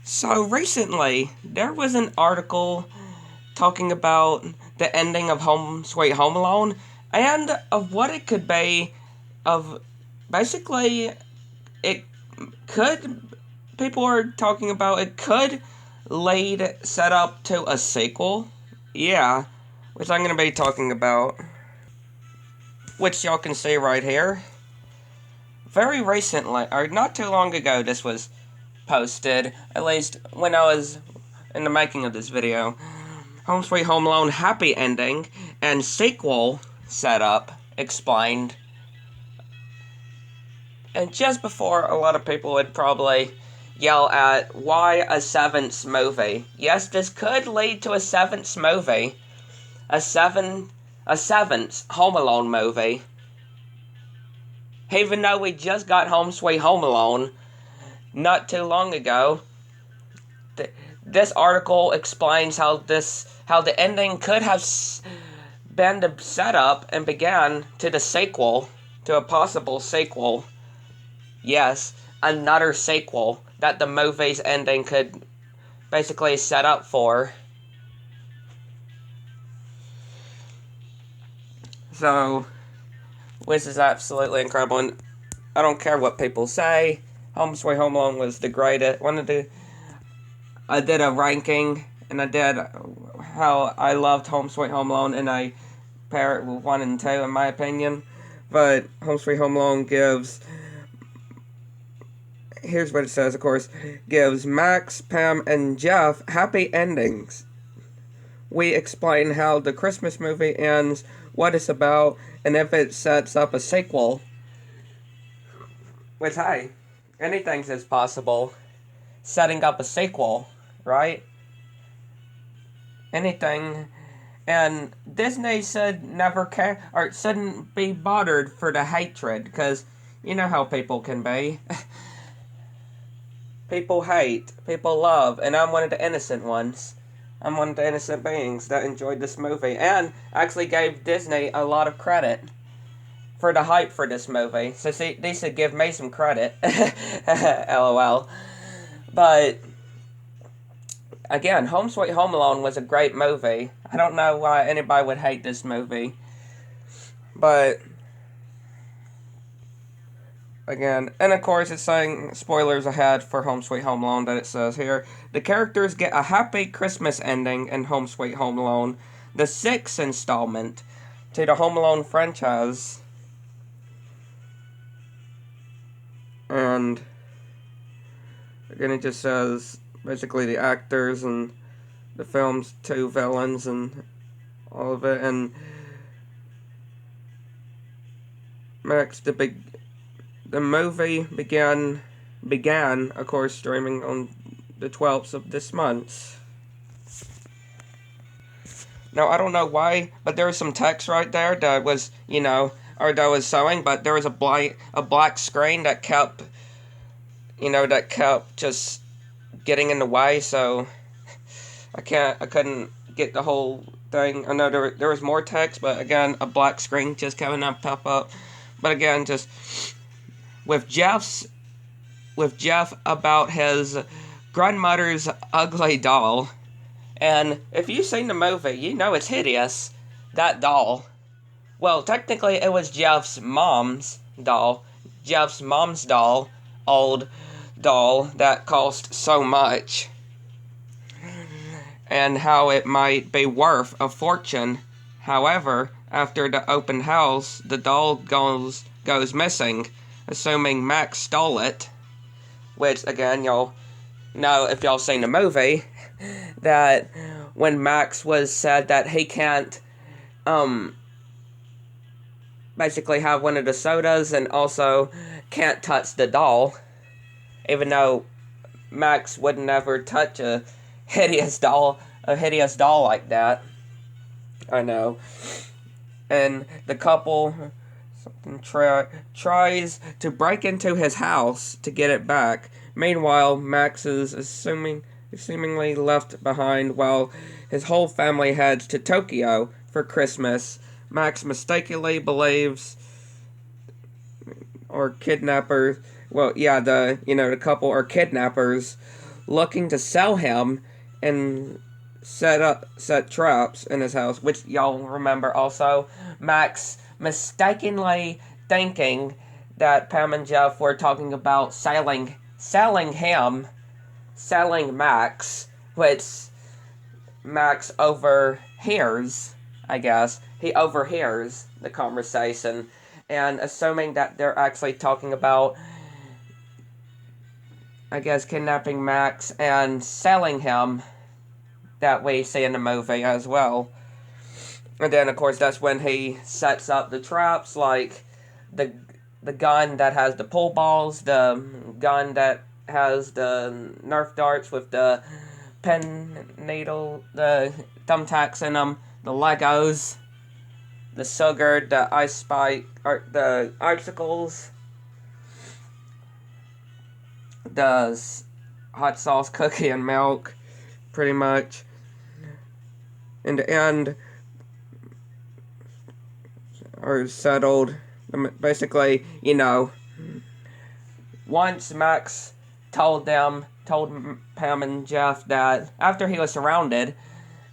So recently, there was an article talking about the ending of Home Sweet Home Alone and of what it could be. Of basically, it could. People are talking about it could lead set up to a sequel. Yeah, which I'm going to be talking about, which y'all can see right here. Very recently, or not too long ago, this was posted, at least when I was in the making of this video. Home Sweet Home Alone happy ending and sequel setup explained. And just before a lot of people would probably yell at why a seventh movie. Yes, this could lead to a seventh movie. A seventh Home Alone movie. Even though we just got Home Sweet Home Alone not too long ago. This article explains how the ending could have been the setup and began to the sequel, to a possible sequel. Yes, another sequel that the movie's ending could basically set up for. So, which is absolutely incredible, and I don't care what people say. Home Sweet Home Alone was the greatest. I did a ranking, and I did how I loved Home Sweet Home Alone, and I pair it with 1 and 2, in my opinion. But Home Sweet Home Alone gives, here's what it says, of course, gives Max, Pam, and Jeff happy endings. We explain how the Christmas movie ends, what it's about, and if it sets up a sequel. Which, hey, anything is possible. Setting up a sequel, right? Anything. And Disney should never care, or shouldn't be bothered for the hatred, because you know how people can be. People hate, people love, and I'm one of the innocent ones. I'm one of the innocent beings that enjoyed this movie, and actually gave Disney a lot of credit for the hype for this movie. So see, they should give me some credit. LOL. But again, Home Sweet Home Alone was a great movie. I don't know why anybody would hate this movie. But again, and of course it's saying, spoilers ahead for Home Sweet Home Alone, that it says here, the characters get a happy Christmas ending in Home Sweet Home Alone, the 6th installment to the Home Alone franchise. And again, it just says basically the actors and the film's 2 villains and all of it. And Max, the movie began, of course, streaming on the 12th of this month. Now, I don't know why, but there was some text right there that was, or that was showing, but there was a black screen that kept, just getting in the way, so I couldn't get the whole thing. I know there was more text, but again, a black screen just coming up, pop up. But again, just with Jeff about his grandmother's ugly doll, and if you've seen the movie, you know it's hideous, that doll. Well, technically it was Jeff's mom's doll, old doll that cost so much, and how it might be worth a fortune. However, after the open house, the doll goes missing, assuming Max stole it. Which, again, y'all know, if y'all seen the movie, that when Max was said that he can't, basically have one of the sodas and also can't touch the doll, even though Max would never touch a hideous doll like that. I know. And the couple tries to break into his house to get it back. Meanwhile, Max is seemingly left behind while his whole family heads to Tokyo for Christmas. Max mistakenly believes, or kidnappers, the couple are kidnappers looking to sell him and set traps in his house, which y'all remember also. Max mistakenly thinking that Pam and Jeff were talking about selling Max, which Max overhears, I guess. He overhears the conversation, and assuming that they're actually talking about, I guess, kidnapping Max and selling him that we see in the movie as well. And then, of course, that's when he sets up the traps, like the the gun that has the pull balls, the gun that has the Nerf darts with the pen needle, the thumbtacks in them, the Legos, the sugar, the ice spike, or the icicles, the hot sauce, cookie, and milk, pretty much. In the end, are settled. Basically, once Max told Pam and Jeff that after he was surrounded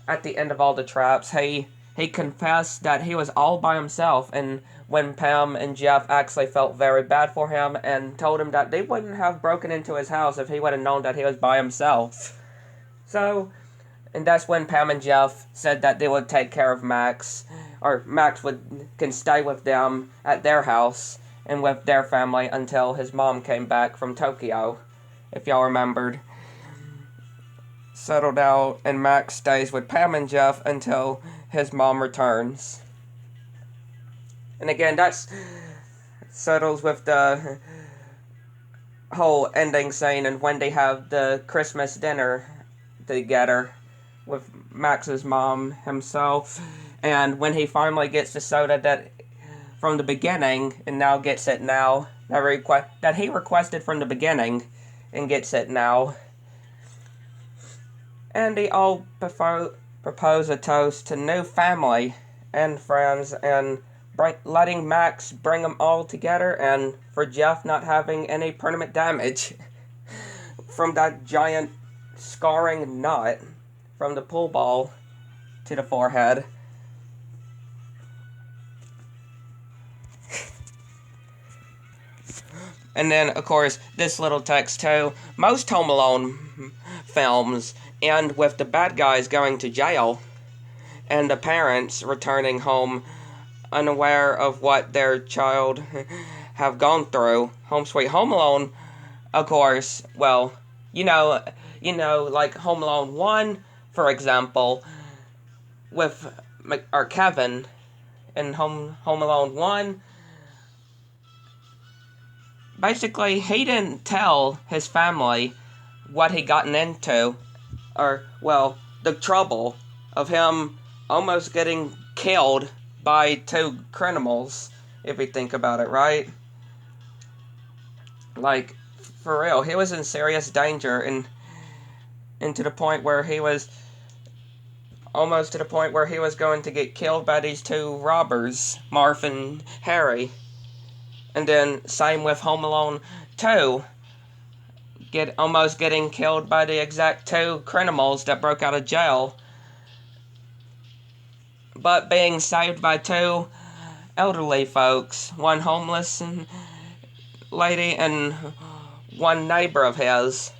at the end of all the traps, he confessed that he was all by himself, and when Pam and Jeff actually felt very bad for him and told him that they wouldn't have broken into his house if he would have known that he was by himself. So, and that's when Pam and Jeff said that they would take care of Max, or Max can stay with them at their house and with their family until his mom came back from Tokyo, if y'all remembered. Settled out, and Max stays with Pam and Jeff until his mom returns. And again, that's settles with the whole ending scene and when they have the Christmas dinner together with Max's mom himself, and when he finally gets the soda that from the beginning and now gets it now, that he requested from the beginning and gets it now. And they all propose a toast to new family and friends and letting Max bring them all together, and for Jeff not having any permanent damage from that giant scarring knot from the pool ball to the forehead. And then, of course, this little text too. Most Home Alone films end with the bad guys going to jail and the parents returning home unaware of what their child have gone through. Home Sweet Home Alone, of course, well, like Home Alone 1, for example, with Kevin in Home Alone 1, basically, he didn't tell his family what he gotten into, or, well, the trouble of him almost getting killed by two criminals, if you think about it, right? Like, for real, he was in serious danger, and to the point where he was almost to the point where he was going to get killed by these two robbers, Marv and Harry. And then, same with Home Alone 2, almost getting killed by the exact two criminals that broke out of jail, but being saved by two elderly folks, one homeless lady and one neighbor of his,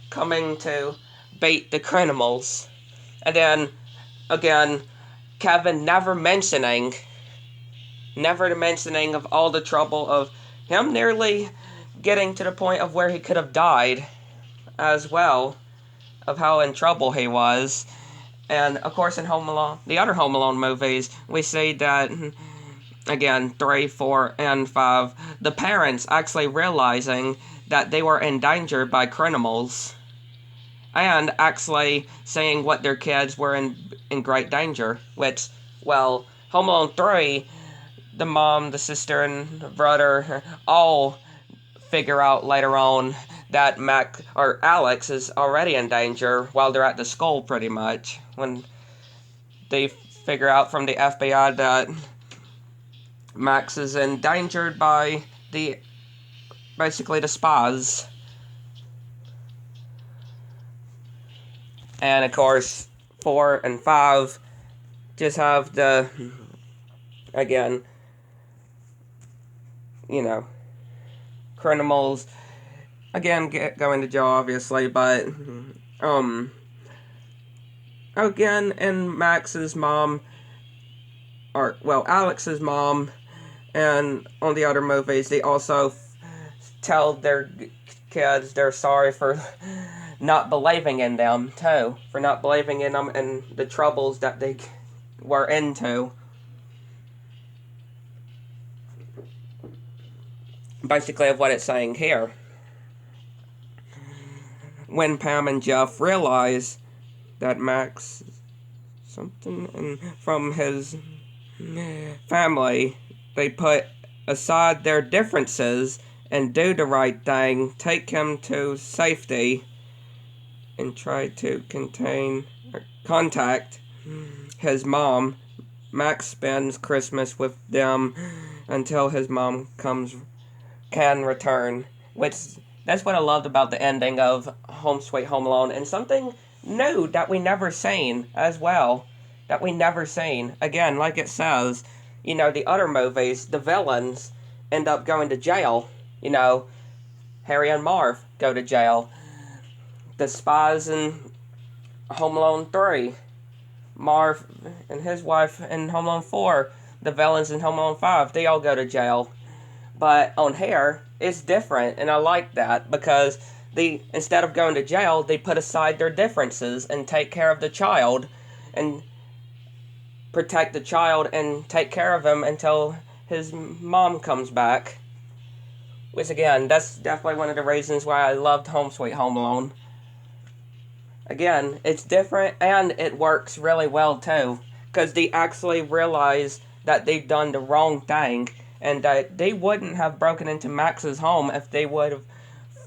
coming to beat the criminals. And then, again, Kevin never mentioning of all the trouble of him nearly getting to the point of where he could have died as well, of how in trouble he was. And, of course, in the other Home Alone movies, we see that, again, 3, 4, and 5, the parents actually realizing that they were endangered by criminals, and actually saying what their kids were in great danger, which, well, Home Alone 3, the mom, the sister, and the brother all figure out later on that Alex is already in danger while they're at the school, pretty much. When they figure out from the FBI that Max is endangered by basically the spas. And of course, 4 and 5 just have the, again, you know, criminals, again, going to jail, obviously, but, again, and Max's mom, or, well, Alex's mom, and on the other movies, they also tell their kids they're sorry for not believing in them, too. For not believing in them and the troubles that they were into. Basically, of what it's saying here. When Pam and Jeff realize that Max something from his family, they put aside their differences and do the right thing, take him to safety, and try to contact his mom. Max spends Christmas with them until his mom can return. Which, that's what I loved about the ending of Home Sweet Home Alone, and something new that we never seen as well. That we never seen. Again, like it says, the other movies, the villains end up going to jail. Harry and Marv go to jail. The spies in Home Alone 3. Marv and his wife in Home Alone 4. The villains in Home Alone 5, they all go to jail. But on here, it's different, and I like that because instead of going to jail, they put aside their differences and take care of the child and protect the child and take care of him until his mom comes back. Which, again, that's definitely one of the reasons why I loved Home Sweet Home Alone. Again, it's different and it works really well too, because they actually realize that they've done the wrong thing and that they wouldn't have broken into Max's home if they would have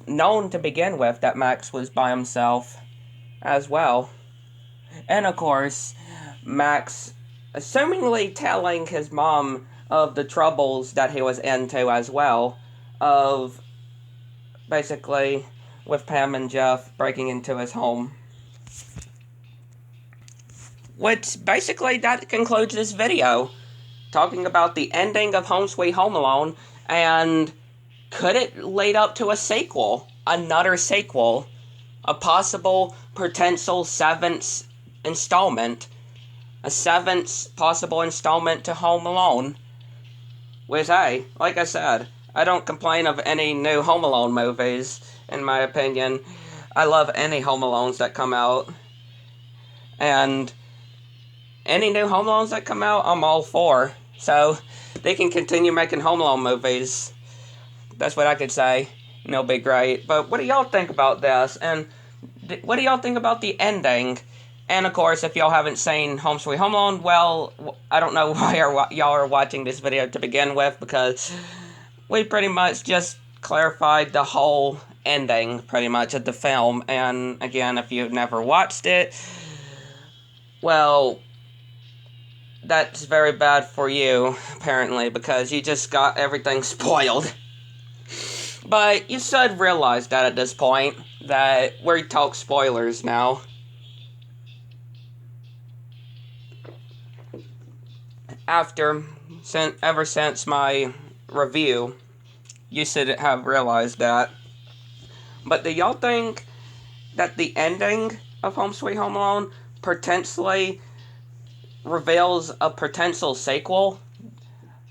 known to begin with that Max was by himself as well. And of course, Max assumingly telling his mom of the troubles that he was into as well, of basically with Pam and Jeff breaking into his home. Which basically that concludes this video, talking about the ending of Home Sweet Home Alone, and could it lead up to a sequel, another sequel, a possible potential 7th installment, a 7th possible installment to Home Alone. Which, hey, like I said, I don't complain of any new Home Alone movies, in my opinion. I love any Home Alones that come out. And any new Home Alones that come out, I'm all for. So, they can continue making Home Alone movies. That's what I could say. It'll be great. But what do y'all think about this? And what do y'all think about the ending? And of course, if y'all haven't seen Home Sweet Home Alone, well, I don't know why y'all are watching this video to begin with, because we pretty much just clarified the whole ending, pretty much, of the film. And again, if you've never watched it, well, that's very bad for you, apparently, because you just got everything spoiled. But you should realize that at this point, that we talk spoilers now. Ever since my review, you should have realized that. But do y'all think that the ending of Home Sweet Home Alone potentially reveals a potential sequel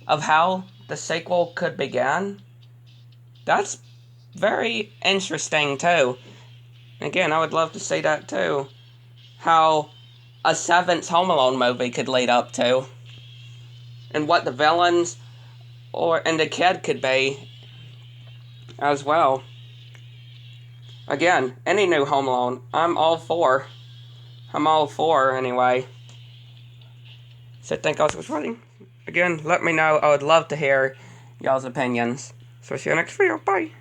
of how the sequel could begin? That's very interesting too. Again, I would love to see that too. How a 7th Home Alone movie could lead up to. And what the villains and the kid could be as well. Again, any new Home Alone, I'm all for. I'm all for, anyway. So thank y'all for watching. Again, let me know. I would love to hear y'all's opinions. So see you next video. Bye.